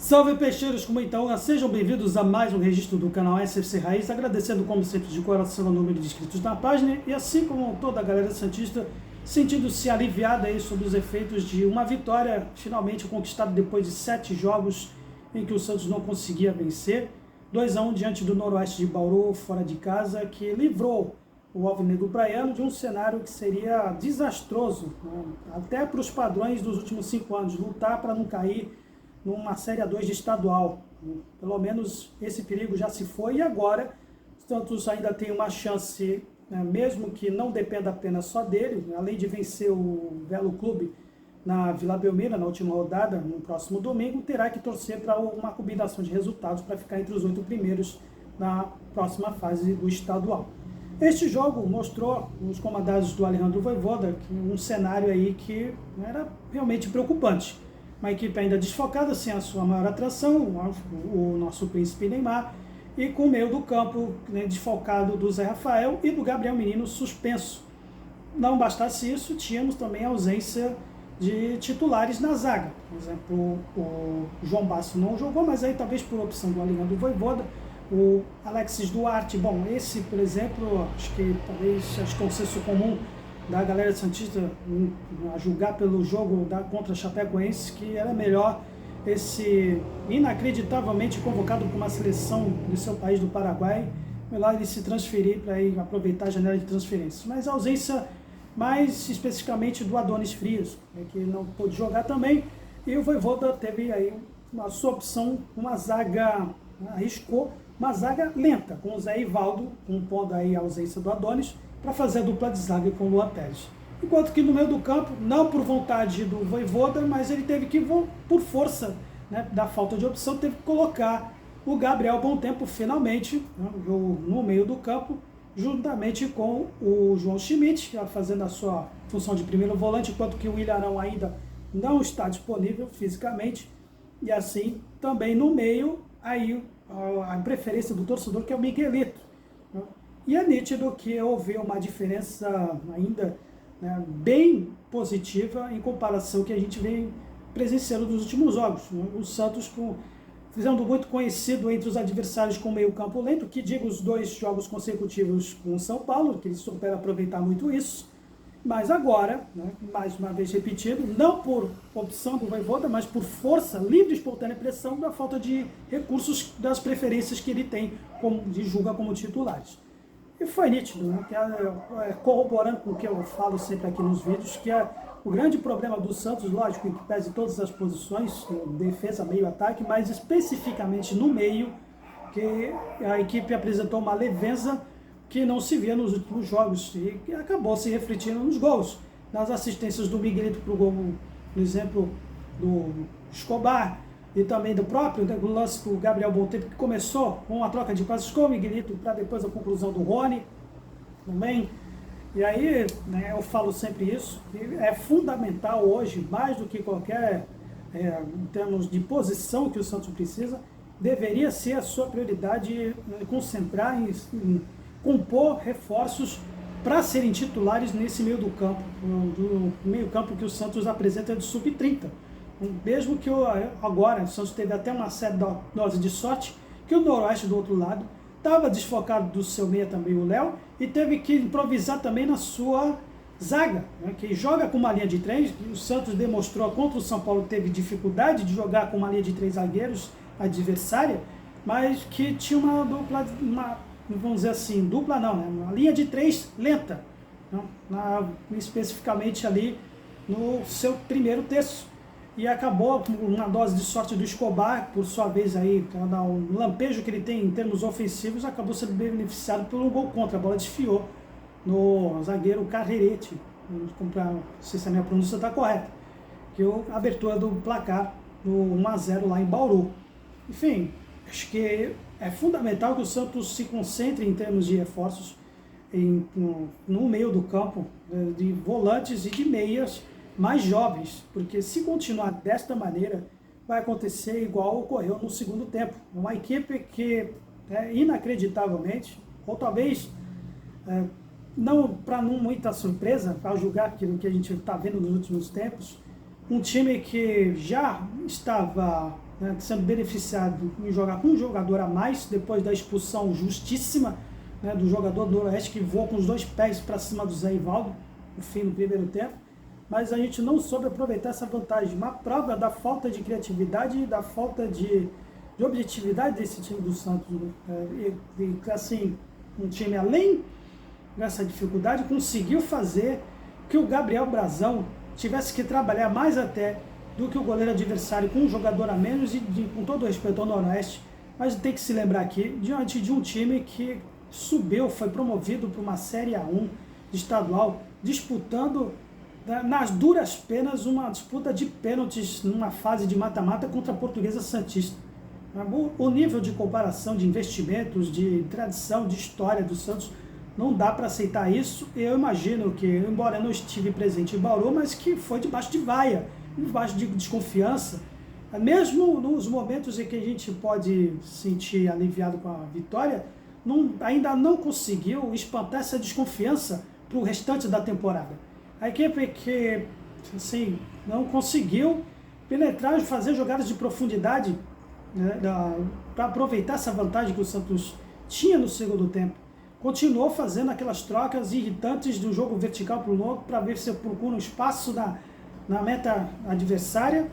Salve peixeiros, como então? Sejam bem-vindos a mais um registro do canal SFC Raiz, agradecendo como sempre de coração o número de inscritos na página e assim como toda a galera santista, sentindo-se aliviada aí sobre os efeitos de uma vitória finalmente conquistada depois de 7 jogos em que o Santos não conseguia vencer, 2-1 diante do Noroeste de Bauru, fora de casa, que livrou o Alvinegro Praiano de um cenário que seria desastroso, né? Até para os padrões dos últimos 5 anos, lutar para não cair numa Série A2 de estadual. Pelo menos esse perigo já se foi e agora o Santos ainda tem uma chance, né, mesmo que não dependa apenas só dele, além de vencer o Velo Clube na Vila Belmiro na última rodada, no próximo domingo, terá que torcer para uma combinação de resultados para ficar entre os 8 primeiros na próxima fase do estadual. Este jogo mostrou os comandados do Alejandro Vojvoda um cenário aí que era realmente preocupante. Uma equipe ainda desfocada, sem a sua maior atração, o nosso príncipe Neymar, e com o meio do campo, né, desfocado do Zé Rafael e do Gabriel Menino suspenso. Não bastasse isso, tínhamos também a ausência de titulares na zaga. Por exemplo, o João Basso não jogou, mas aí talvez por opção do Alejandro Vojvoda, o Alexis Duarte, bom, esse, por exemplo, acho que é um senso comum da galera santista a julgar pelo jogo contra a Chapecoense, que era melhor esse inacreditavelmente convocado por uma seleção do seu país, do Paraguai, melhor ele se transferir para aproveitar a janela de transferência. Mas a ausência mais especificamente do Adonis Frias, que não pôde jogar também, e o Vojvoda teve aí a sua opção, uma zaga, arriscou uma zaga lenta, com o Zé Ivaldo, compondo aí a ausência do Adonis, para fazer a dupla de zaga com o Luan Pérez. Enquanto que no meio do campo, não por vontade do Vojvoda, mas ele teve que, por força, né, da falta de opção, teve que colocar o Gabriel Bom Tempo finalmente, né, no meio do campo, juntamente com o João Schmidt, fazendo a sua função de primeiro volante, enquanto que o Ilharão ainda não está disponível fisicamente, e assim também no meio, aí a preferência do torcedor, que é o Miguelito. Né? E é nítido que houve uma diferença ainda, né, bem positiva em comparação ao que a gente vem presenciando nos últimos jogos. Né? O Santos sendo muito conhecido entre os adversários com meio campo lento, que digo os 2 jogos consecutivos com o São Paulo, que eles souberam aproveitar muito isso, mas agora, né, mais uma vez repetido, não por opção do Vojvoda, mas por força, livre e espontânea pressão da falta de recursos das preferências que ele tem, julga como titulares. E foi nítido, né, corroborando com o que eu falo sempre aqui nos vídeos, que o grande problema do Santos, lógico, que pese todas as posições, defesa, meio, ataque, mas especificamente no meio, que a equipe apresentou uma leveza que não se via nos últimos jogos e que acabou se refletindo nos gols, nas assistências do Miguelito para o gol, por exemplo, do Escobar, e também do próprio, né, lance do Gabriel Bom Tempo, que começou com uma troca de passes com o Miguelito para depois a conclusão do Rony também. E aí, né, eu falo sempre isso, que é fundamental hoje, mais do que qualquer, em termos de posição que o Santos precisa, deveria ser a sua prioridade concentrar em compor reforços para serem titulares nesse meio do campo, do meio campo que o Santos apresenta de sub-30. Mesmo que agora o Santos teve até uma certa dose de sorte, que o Noroeste do outro lado estava desfocado do seu meia também, o Léo, e teve que improvisar também na sua zaga, né, que joga com uma linha de 3, o Santos demonstrou contra o São Paulo, teve dificuldade de jogar com uma linha de 3 zagueiros adversária, mas que tinha uma dupla, vamos dizer assim, dupla não, né, uma linha de 3 lenta, né, especificamente ali no seu primeiro terço. E acabou com uma dose de sorte do Escobar, por sua vez aí, o lampejo que ele tem em termos ofensivos, acabou sendo beneficiado por um gol contra. A bola desfiou no zagueiro Carrerete, não sei se a minha pronúncia está correta, que é a abertura do placar do 1-0 lá em Bauru. Enfim, acho que é fundamental que o Santos se concentre em termos de reforços no meio do campo, de volantes e de meias, mais jovens, porque se continuar desta maneira, vai acontecer igual ocorreu no segundo tempo. Uma equipe que, inacreditavelmente, ou talvez, não para não muita surpresa, para julgar aquilo que a gente está vendo nos últimos tempos, um time que já estava né, sendo beneficiado em jogar com um jogador a mais, depois da expulsão justíssima, né, do jogador do Noroeste que voou com os 2 pés para cima do Zé Ivaldo, no fim do primeiro tempo. Mas a gente não soube aproveitar essa vantagem. Uma prova da falta de criatividade e da falta de objetividade desse time do Santos. Assim, um time além dessa dificuldade conseguiu fazer que o Gabriel Brazão tivesse que trabalhar mais até do que o goleiro adversário com um jogador a menos e com todo o respeito ao Noroeste. Mas tem que se lembrar aqui, diante de um time que subiu, foi promovido para uma Série A1 estadual, disputando nas duras penas uma disputa de pênaltis numa fase de mata-mata contra a Portuguesa Santista. O nível de comparação de investimentos, de tradição, de história do Santos, não dá para aceitar isso. Eu imagino que, embora eu não estive presente em Bauru, mas que foi debaixo de vaia, debaixo de desconfiança, mesmo nos momentos em que a gente pode sentir aliviado com a vitória, ainda não conseguiu espantar essa desconfiança para o restante da temporada. A equipe que assim, não conseguiu penetrar e fazer jogadas de profundidade, né, para aproveitar essa vantagem que o Santos tinha no segundo tempo. Continuou fazendo aquelas trocas irritantes do jogo vertical para o longo para ver se procura um espaço na meta adversária.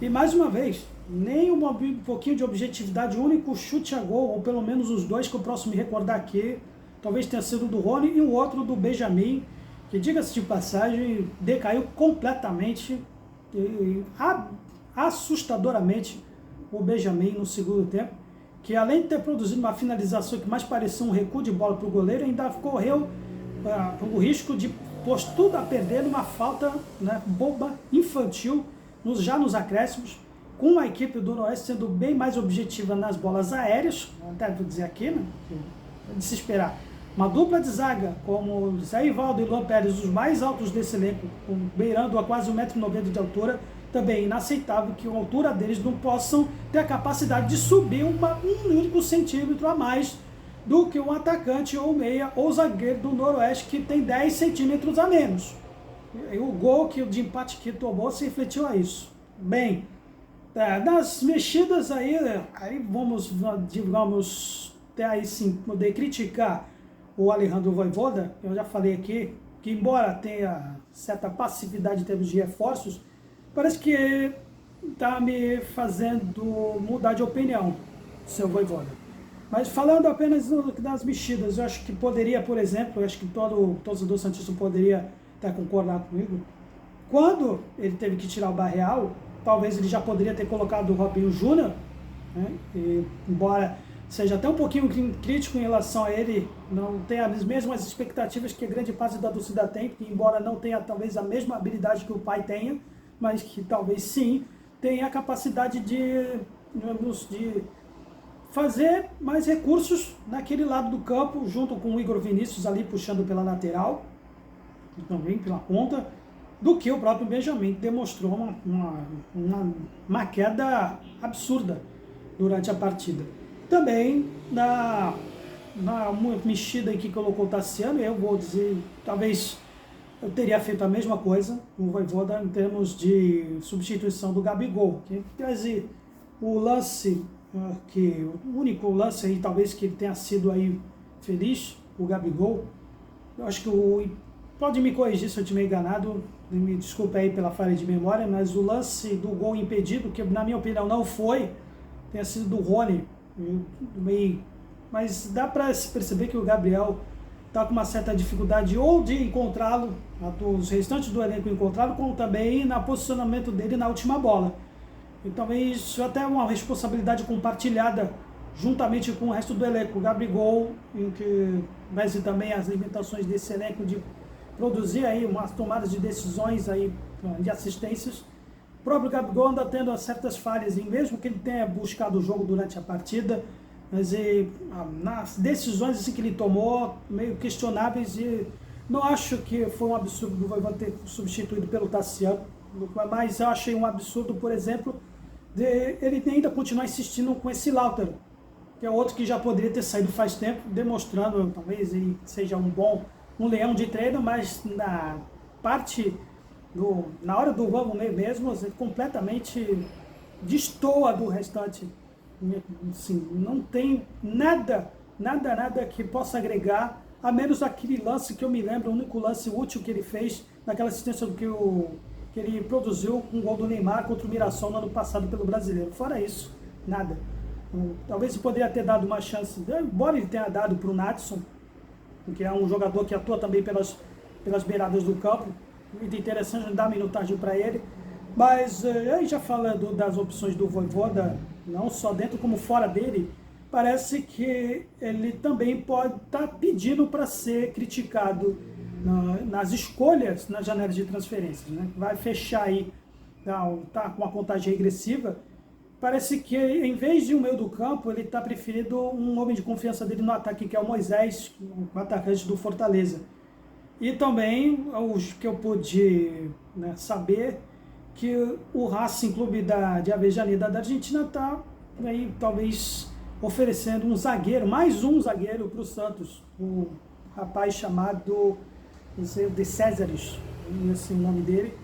E mais uma vez, nem um pouquinho de objetividade, o único chute a gol, ou pelo menos os 2 que eu posso me recordar aqui, talvez tenha sido do Rony e o outro do Benjamin, que, diga-se de passagem, decaiu completamente, assustadoramente, o Benjamin no segundo tempo, que além de ter produzido uma finalização que mais parecia um recuo de bola para o goleiro, ainda correu o risco de pôr tudo a perder numa falta, né, boba, infantil, já nos acréscimos, com a equipe do Noroeste sendo bem mais objetiva nas bolas aéreas, até vou dizer aqui, né, de se esperar. Uma dupla de zaga, como Zé Ivaldo e Luan Pérez, os mais altos desse elenco, beirando a quase 1,90 m de altura, também é inaceitável que a altura deles não possam ter a capacidade de subir um único centímetro a mais do que um atacante ou meia ou zagueiro do Noroeste que tem 10 centímetros a menos. E o gol de empate que tomou se refletiu a isso. Bem, nas mexidas aí vamos, digamos, até aí sim poder criticar o Alejandro Vojvoda. Eu já falei aqui que, embora tenha certa passividade em termos de reforços, parece que está me fazendo mudar de opinião, seu Vojvoda. Mas falando apenas das mexidas, eu acho que poderia, por exemplo, eu acho que todo torcedor santista poderia até concordar comigo, quando ele teve que tirar o Barreal, talvez ele já poderia ter colocado o Robinho Júnior, né? E, embora seja até um pouquinho crítico em relação a ele, não tenha as mesmas expectativas que a grande parte da torcida tem, que embora não tenha talvez a mesma habilidade que o pai tenha, mas que talvez sim tenha a capacidade de fazer mais recursos naquele lado do campo, junto com o Igor Vinícius ali puxando pela lateral, e também pela ponta, do que o próprio Benjamin, que demonstrou uma queda absurda durante a partida. Também na mexida em que colocou o Tassiano, eu vou dizer, talvez eu teria feito a mesma coisa com o Vojvoda em termos de substituição do Gabigol, que o lance, o único lance aí talvez que ele tenha sido aí feliz, o Gabigol. Eu acho que pode me corrigir se eu estiver enganado, me desculpe aí pela falha de memória, mas o lance do gol impedido, que na minha opinião não foi, tenha sido do Rony, mas dá para se perceber que o Gabriel está com uma certa dificuldade ou de encontrá-lo, os restantes do elenco encontrá-lo, como também no posicionamento dele na última bola. E também isso até é uma responsabilidade compartilhada juntamente com o resto do elenco. O Gabigol, mas e também as limitações desse elenco de produzir aí umas tomadas de decisões aí, de assistências. O próprio Gabigol anda tendo certas falhas, e mesmo que ele tenha buscado o jogo durante a partida, mas nas decisões assim, que ele tomou, meio questionáveis, e não acho que foi um absurdo do Vojvoda ter substituído pelo Tassiano, mas eu achei um absurdo, por exemplo, de ele ainda continuar insistindo com esse Lautaro, que é outro que já poderia ter saído faz tempo, demonstrando, talvez ele seja um leão de treino, mas na hora do vamos mesmo, completamente destoa do restante. Assim, não tem nada que possa agregar, a menos aquele lance que eu me lembro, o único lance útil que ele fez, naquela assistência que ele produziu um gol do Neymar contra o Mirassol no ano passado pelo Brasileiro. Fora isso, nada. Talvez ele poderia ter dado uma chance, embora ele tenha dado para o Natson, que é um jogador que atua também pelas beiradas do campo. Muito interessante dar minutagem para ele. Mas aí já falando das opções do Vojvoda, não só dentro como fora dele, parece que ele também pode estar pedindo para ser criticado nas escolhas nas janelas de transferências, né? Vai fechar aí, tá com uma contagem regressiva. Parece que em vez de um meio do campo, ele está preferindo um homem de confiança dele no ataque, que é o Moisés, o atacante do Fortaleza. E também, os que eu pude, né, saber, que o Racing Clube de Avellaneda da Argentina está aí talvez oferecendo um zagueiro, mais um zagueiro para o Santos, um rapaz chamado, não sei, de Césares, esse é o nome dele.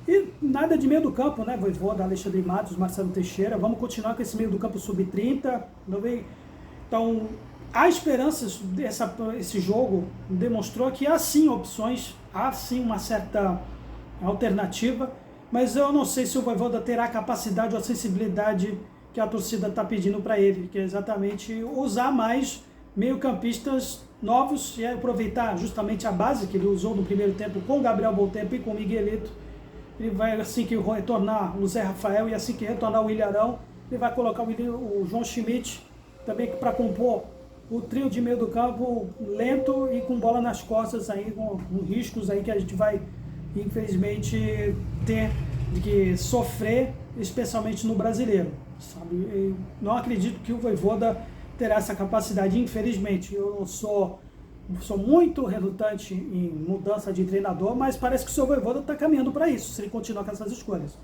E nada de meio do campo, né? Vojvoda, Alexandre Matos, Marcelo Teixeira. Vamos continuar com esse meio do campo sub-30. Então, há esperanças, esse jogo demonstrou que há sim opções, há sim uma certa alternativa, mas eu não sei se o Vojvoda terá a capacidade ou a sensibilidade que a torcida está pedindo para ele, que é exatamente usar mais meio-campistas novos e aproveitar justamente a base que ele usou no primeiro tempo com o Gabriel Bontempo e com o Miguelito. Ele vai, assim que retornar o Zé Rafael e assim que retornar o Ilharão, ele vai colocar o João Schmidt também para compor o trio de meio do campo lento e com bola nas costas, aí, com riscos aí que a gente vai, infelizmente, ter de sofrer, especialmente no Brasileiro. Sabe? Eu não acredito que o Vojvoda terá essa capacidade, infelizmente. Eu não sou muito relutante em mudança de treinador, mas parece que o seu Vojvoda está caminhando para isso, se ele continuar com essas escolhas.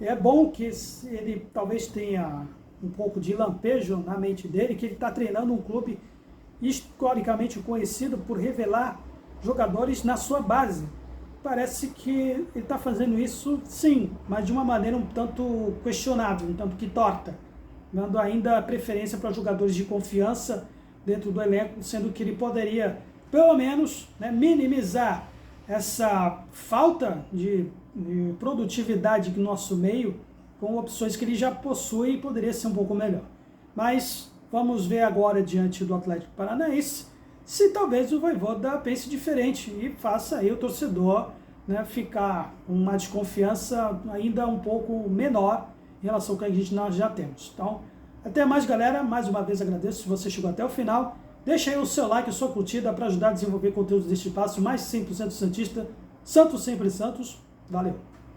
É bom que ele talvez tenha um pouco de lampejo na mente dele, que ele está treinando um clube historicamente conhecido por revelar jogadores na sua base. Parece que ele está fazendo isso, sim, mas de uma maneira um tanto questionável, um tanto que torta, dando ainda preferência para jogadores de confiança dentro do elenco, sendo que ele poderia, pelo menos, né, minimizar essa falta de produtividade no nosso meio com opções que ele já possui e poderia ser um pouco melhor. Mas vamos ver agora, diante do Atlético Paranaense, se talvez o Vojvoda pense diferente e faça aí o torcedor, né, ficar com uma desconfiança ainda um pouco menor em relação ao que nós já temos. Então, até mais, galera. Mais uma vez agradeço se você chegou até o final. Deixa aí o seu like, a sua curtida para ajudar a desenvolver conteúdos deste espaço mais 100% santista. Santos sempre Santos. Valeu!